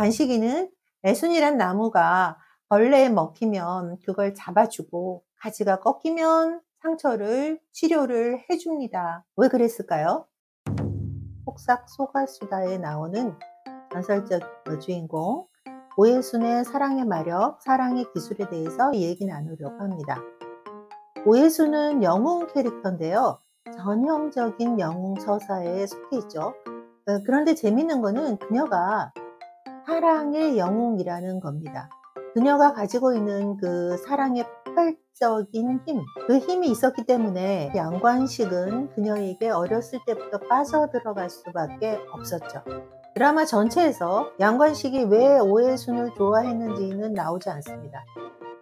관식이는 애순이란 나무가 벌레에 먹히면 그걸 잡아주고 가지가 꺾이면 상처를 치료를 해줍니다. 왜 그랬을까요? 폭삭 소가수다에 나오는 전설적 주인공 오예순의 사랑의 마력, 사랑의 기술에 대해서 얘기 나누려고 합니다. 오예순은 영웅 캐릭터인데요. 전형적인 영웅 서사에 속해 있죠. 그런데 재밌는 거는 그녀가 사랑의 영웅이라는 겁니다. 그녀가 가지고 있는 그 사랑의 폭발적인 힘, 그 힘이 있었기 때문에 양관식은 그녀에게 어렸을 때부터 빠져들어갈 수밖에 없었죠. 드라마 전체에서 양관식이 왜 오예순을 좋아했는지는 나오지 않습니다.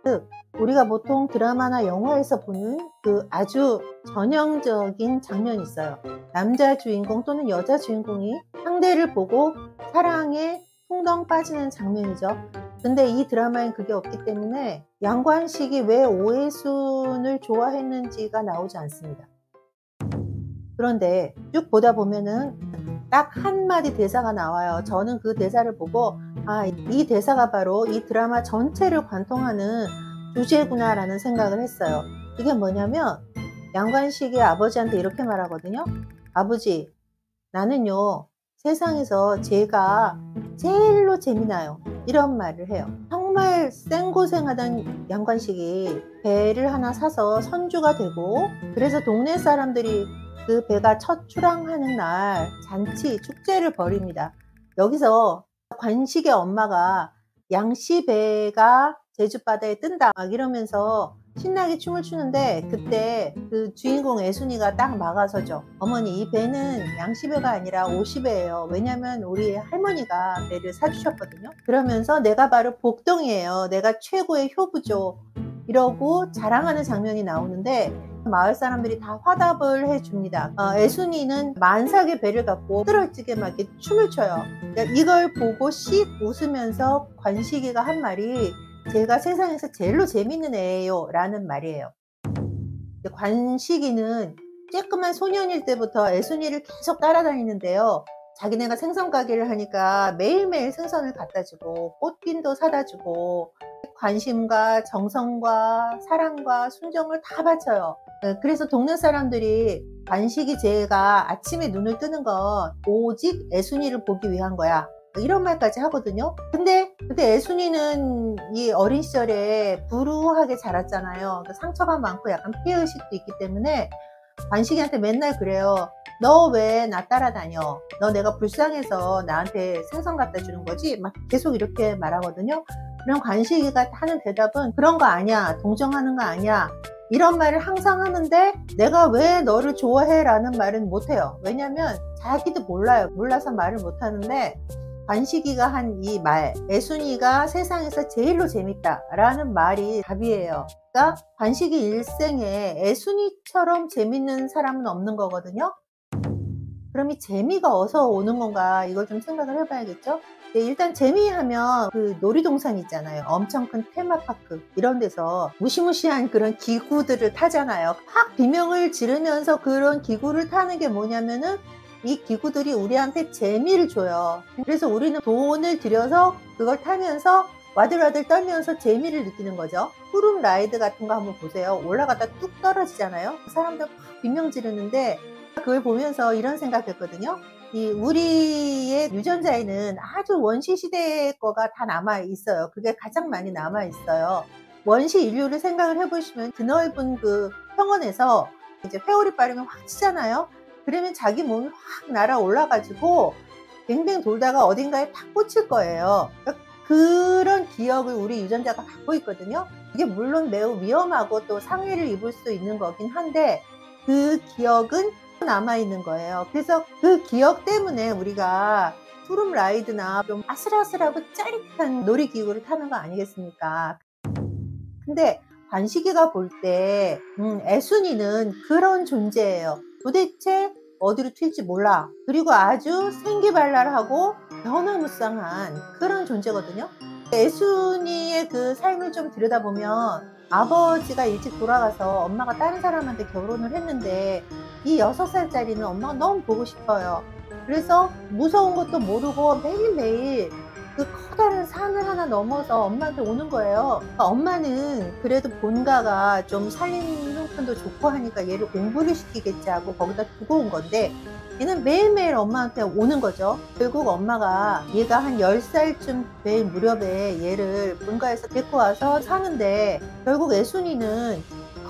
즉, 우리가 보통 드라마나 영화에서 보는 그 아주 전형적인 장면이 있어요. 남자 주인공 또는 여자 주인공이 상대를 보고 사랑에 풍덩 빠지는 장면이죠. 근데 이 드라마엔 그게 없기 때문에 양관식이 왜 오예순을 좋아했는지가 나오지 않습니다. 그런데 쭉 보다 보면은 딱 한마디 대사가 나와요. 저는 그 대사를 보고 이 대사가 바로 이 드라마 전체를 관통하는 주제구나 라는 생각을 했어요. 이게 뭐냐면 양관식이 아버지한테 이렇게 말하거든요. 아버지, 나는요 세상에서 제가 제일로 재미나요. 이런 말을 해요. 정말 생고생하던 양관식이 배를 하나 사서 선주가 되고, 그래서 동네 사람들이 그 배가 첫 출항하는 날 잔치 축제를 벌입니다. 여기서 관식의 엄마가 양씨 배가 제주바다에 뜬다 막 이러면서 신나게 춤을 추는데, 그때 그 주인공 애순이가 딱 막아서죠. 어머니, 이 배는 양씨배가 아니라 오씨배예요. 왜냐면 우리 할머니가 배를 사주셨거든요. 그러면서 내가 바로 복동이에요. 내가 최고의 효부죠. 이러고 자랑하는 장면이 나오는데 마을 사람들이 다 화답을 해줍니다. 애순이는 만삭의 배를 갖고 뜨러지게 막 이렇게 춤을 춰요. 그러니까 이걸 보고 씩 웃으면서 관식이가 한 말이 제가 세상에서 제일로 재밌는 애예요 라는 말이에요. 관식이는 쬐끄만 소년일 때부터 애순이를 계속 따라다니는데요. 자기네가 생선 가게를 하니까 매일매일 생선을 갖다 주고 꽃핀도 사다 주고 관심과 정성과 사랑과 순정을 다 바쳐요. 그래서 동네 사람들이 관식이 제가 아침에 눈을 뜨는 건 오직 애순이를 보기 위한 거야, 이런 말까지 하거든요. 근데 그때 애순이는 이 어린 시절에 불우하게 자랐잖아요. 상처가 많고 약간 피해의식도 있기 때문에 관식이한테 맨날 그래요. 너 왜 나 따라다녀? 너 내가 불쌍해서 나한테 생선 갖다 주는 거지? 막 계속 이렇게 말하거든요. 그럼 관식이가 하는 대답은 그런 거 아니야, 동정하는 거 아니야, 이런 말을 항상 하는데 내가 왜 너를 좋아해? 라는 말은 못해요. 왜냐면 자기도 몰라요. 몰라서 말을 못하는데 관식이가 한 이 말, 애순이가 세상에서 제일로 재밌다 라는 말이 답이에요. 그러니까 관식이 일생에 애순이처럼 재밌는 사람은 없는 거거든요. 그럼 이 재미가 어디서 오는 건가, 이걸 좀 생각을 해봐야겠죠. 일단 재미하면 그 놀이동산 있잖아요. 엄청 큰 테마파크 이런 데서 무시무시한 그런 기구들을 타잖아요. 확 비명을 지르면서 그런 기구를 타는 게 뭐냐면은 이 기구들이 우리한테 재미를 줘요. 그래서 우리는 돈을 들여서 그걸 타면서 와들와들 떨면서 재미를 느끼는 거죠. 푸른 라이드 같은 거 한번 보세요. 올라가다 뚝 떨어지잖아요. 사람들 막 비명 지르는데 그걸 보면서 이런 생각했거든요. 우리의 유전자에는 아주 원시 시대 거가 다 남아 있어요. 그게 가장 많이 남아 있어요. 원시 인류를 생각을 해보시면 드넓은 그 평원에서 이제 회오리 빠르면 확 치잖아요. 그러면 자기 몸이 확 날아 올라가지고 뱅뱅 돌다가 어딘가에 탁 꽂힐 거예요. 그러니까 그런 기억을 우리 유전자가 갖고 있거든요. 이게 물론 매우 위험하고 또 상해를 입을 수 있는 거긴 한데 그 기억은 남아있는 거예요. 그래서 그 기억 때문에 우리가 푸른 라이드나 좀 아슬아슬하고 짜릿한 놀이기구를 타는 거 아니겠습니까? 근데 관식이가 볼 때 애순이는 그런 존재예요. 도대체 어디로 튈지 몰라. 그리고 아주 생기발랄하고 변화무쌍한 그런 존재거든요. 애순이의 그 삶을 좀 들여다보면 아버지가 일찍 돌아가서 엄마가 다른 사람한테 결혼을 했는데 이 6살짜리는 엄마가 너무 보고 싶어요. 그래서 무서운 것도 모르고 매일매일 그 커다란 산을 하나 넘어서 엄마한테 오는 거예요. 엄마는 그래도 본가가 좀 살림 형편도 좋고 하니까 얘를 공부를 시키겠지 하고 거기다 두고 온 건데, 얘는 매일매일 엄마한테 오는 거죠. 결국 엄마가 얘가 한 10살쯤 될 무렵에 얘를 본가에서 데리고 와서 사는데, 결국 애순이는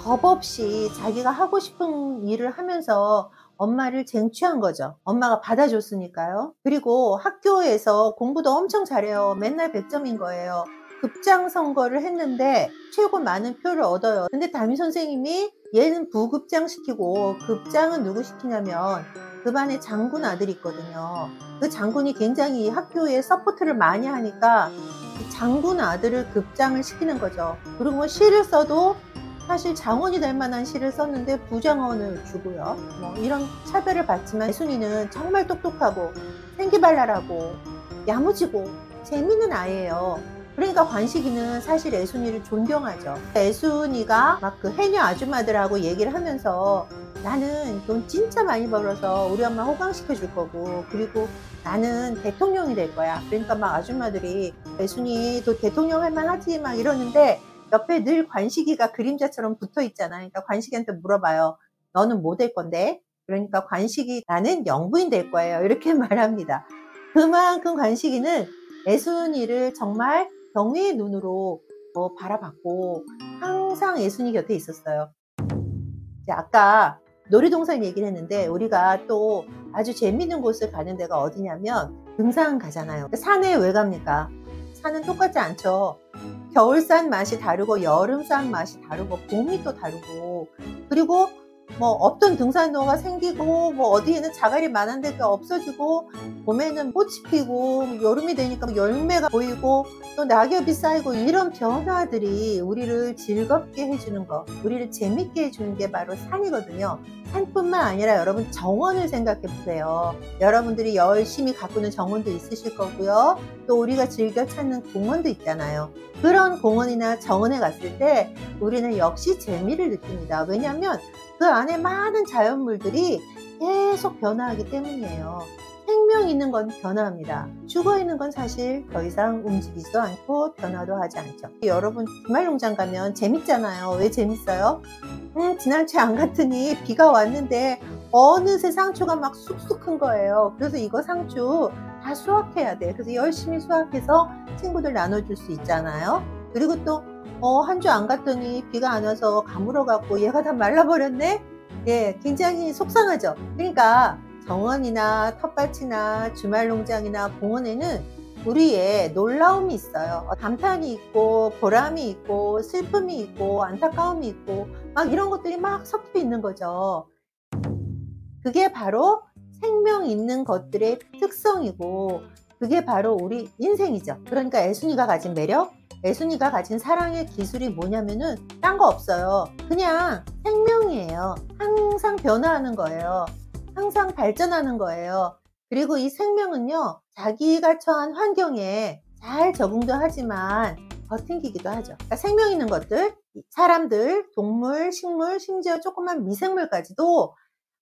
겁없이 자기가 하고 싶은 일을 하면서 엄마를 쟁취한 거죠. 엄마가 받아줬으니까요. 그리고 학교에서 공부도 엄청 잘해요. 맨날 100점인 거예요. 급장 선거를 했는데 최고 많은 표를 얻어요. 근데 담임 선생님이 얘는 부급장 시키고, 급장은 누구 시키냐면 그 반에 장군 아들이 있거든요. 그 장군이 굉장히 학교에 서포트를 많이 하니까 이 장군 아들을 급장을 시키는 거죠. 그리고 뭐 시를 써도 사실 장원이 될 만한 시를 썼는데 부장원을 주고요. 뭐 이런 차별을 받지만 애순이는 정말 똑똑하고 생기발랄하고 야무지고 재밌는 아이예요. 그러니까 관식이는 사실 애순이를 존경하죠. 애순이가 막 그 해녀 아줌마들하고 얘기를 하면서 나는 돈 진짜 많이 벌어서 우리 엄마 호강시켜 줄 거고, 그리고 나는 대통령이 될 거야. 그러니까 막 아줌마들이 애순이도 대통령 할 만하지 막 이러는데, 옆에 늘 관식이가 그림자처럼 붙어 있잖아요. 그러니까 관식이한테 물어봐요. 너는 뭐 될 건데? 그러니까 관식이 나는 영부인 될 거예요. 이렇게 말합니다. 그만큼 관식이는 애순이를 정말 경외의 눈으로 바라봤고 항상 애순이 곁에 있었어요. 이제 아까 놀이동산 얘기를 했는데, 우리가 또 아주 재밌는 곳을 가는 데가 어디냐면 등산 가잖아요. 산에 왜 갑니까? 산은 똑같지 않죠. 겨울산 맛이 다르고 여름산 맛이 다르고 봄이 또 다르고, 그리고 뭐 어떤 등산로가 생기고 뭐 어디에는 자갈이 많은 데가 없어지고, 봄에는 꽃이 피고 여름이 되니까 열매가 보이고 또 낙엽이 쌓이고, 이런 변화들이 우리를 즐겁게 해주는 거, 우리를 재밌게 해주는 게 바로 산이거든요. 산뿐만 아니라 여러분 정원을 생각해 보세요. 여러분들이 열심히 가꾸는 정원도 있으실 거고요. 또 우리가 즐겨 찾는 공원도 있잖아요. 그런 공원이나 정원에 갔을 때 우리는 역시 재미를 느낍니다. 왜냐하면 그 안에 많은 자연물들이 계속 변화하기 때문이에요. 생명 있는 건 변화합니다. 죽어 있는 건 사실 더 이상 움직이지도 않고 변화도 하지 않죠. 여러분 주말농장 가면 재밌잖아요. 왜 재밌어요? 지난주에 안 갔더니 비가 왔는데 어느새 상추가 막 쑥쑥 큰 거예요. 그래서 이거 상추 다 수확해야 돼. 그래서 열심히 수확해서 친구들 나눠줄 수 있잖아요. 그리고 또 한 주 안 갔더니 비가 안 와서 가물어 갖고 얘가 다 말라버렸네. 예, 굉장히 속상하죠. 그러니까 정원이나 텃밭이나 주말농장이나 공원에는 우리의 놀라움이 있어요. 감탄이 있고 보람이 있고 슬픔이 있고 안타까움이 있고 막 이런 것들이 막 섞여 있는 거죠. 그게 바로 생명 있는 것들의 특성이고, 그게 바로 우리 인생이죠. 그러니까 애순이가 가진 매력, 애순이가 가진 사랑의 기술이 뭐냐면은 딴 거 없어요. 그냥 생명이에요. 항상 변화하는 거예요. 항상 발전하는 거예요. 그리고 이 생명은요, 자기가 처한 환경에 잘 적응도 하지만 버팅기기도 하죠. 그러니까 생명 있는 것들, 사람들, 동물, 식물, 심지어 조그만 미생물까지도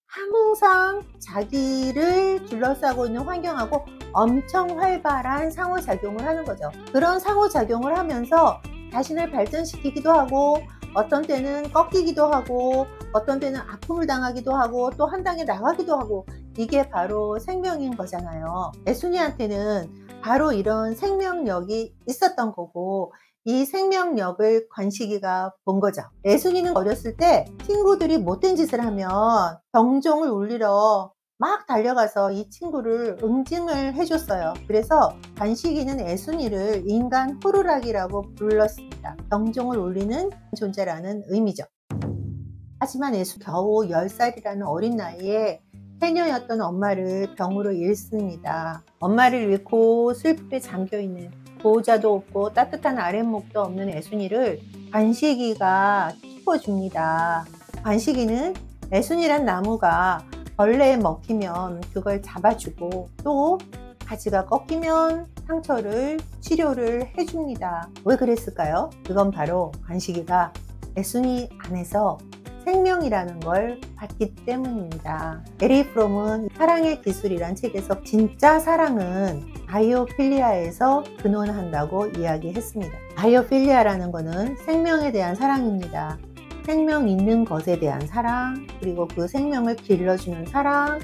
항상 자기를 둘러싸고 있는 환경하고 엄청 활발한 상호작용을 하는 거죠. 그런 상호작용을 하면서 자신을 발전시키기도 하고, 어떤 때는 꺾이기도 하고, 어떤 때는 아픔을 당하기도 하고, 또 한 단계 나가기도 하고, 이게 바로 생명인 거잖아요. 애순이한테는 바로 이런 생명력이 있었던 거고, 이 생명력을 관식이가 본 거죠. 애순이는 어렸을 때 친구들이 못된 짓을 하면 경종을 울리러 막 달려가서 이 친구를 응징을 해줬어요. 그래서 관식이는 애순이를 인간 호루라기라고 불렀습니다. 경종을 울리는 존재라는 의미죠. 하지만 애순이 겨우 10살이라는 어린 나이에 해녀였던 엄마를 병으로 잃습니다. 엄마를 잃고 슬픔에 잠겨있는, 보호자도 없고 따뜻한 아랫목도 없는 애순이를 관식이가 키워줍니다. 관식이는 애순이란 나무가 벌레에 먹히면 그걸 잡아주고, 또 가지가 꺾이면 상처를 치료를 해줍니다. 왜 그랬을까요? 그건 바로 관식이가 애순이 안에서 생명이라는 걸 봤기 때문입니다. 에릭 프롬은 사랑의 기술이란 책에서 진짜 사랑은 바이오필리아에서 근원한다고 이야기했습니다. 바이오필리아라는 것은 생명에 대한 사랑입니다. 생명 있는 것에 대한 사랑, 그리고 그 생명을 길러주는 사랑,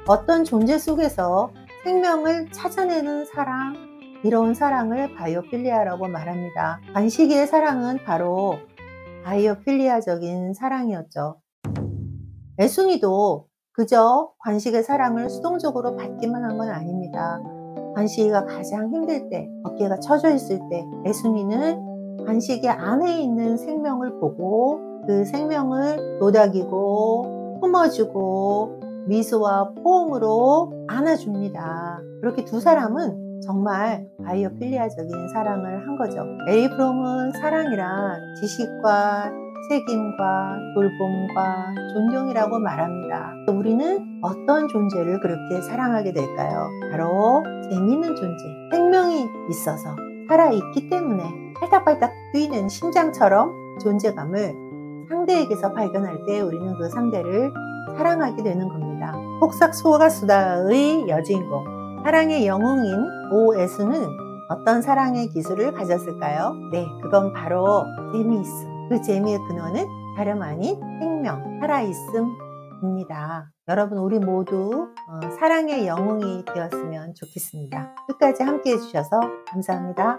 어떤 존재 속에서 생명을 찾아내는 사랑, 이런 사랑을 바이오필리아라고 말합니다. 관식이의 사랑은 바로 바이오필리아적인 사랑이었죠. 애순이도 그저 관식의 사랑을 수동적으로 받기만 한 건 아닙니다. 관식이가 가장 힘들 때, 어깨가 처져 있을 때 애순이는 관식이 안에 있는 생명을 보고 그 생명을 도닥이고 품어주고 미소와 포옹으로 안아줍니다. 그렇게 두 사람은 정말 바이오필리아적인 사랑을 한 거죠. 에릭 프롬은 사랑이란 지식과 책임과 돌봄과 존경이라고 말합니다. 우리는 어떤 존재를 그렇게 사랑하게 될까요? 바로 재미있는 존재, 생명이 있어서 살아있기 때문에 팔딱팔딱 뛰는 심장처럼 존재감을 상대에게서 발견할 때 우리는 그 상대를 사랑하게 되는 겁니다. 폭삭 소가수다의 여주인공, 사랑의 영웅인 오애수는 어떤 사랑의 기술을 가졌을까요? 네, 그건 바로 재미있음. 그 재미의 근원은 다름 아닌 생명, 살아있음입니다. 여러분, 우리 모두 사랑의 영웅이 되었으면 좋겠습니다. 끝까지 함께 해주셔서 감사합니다.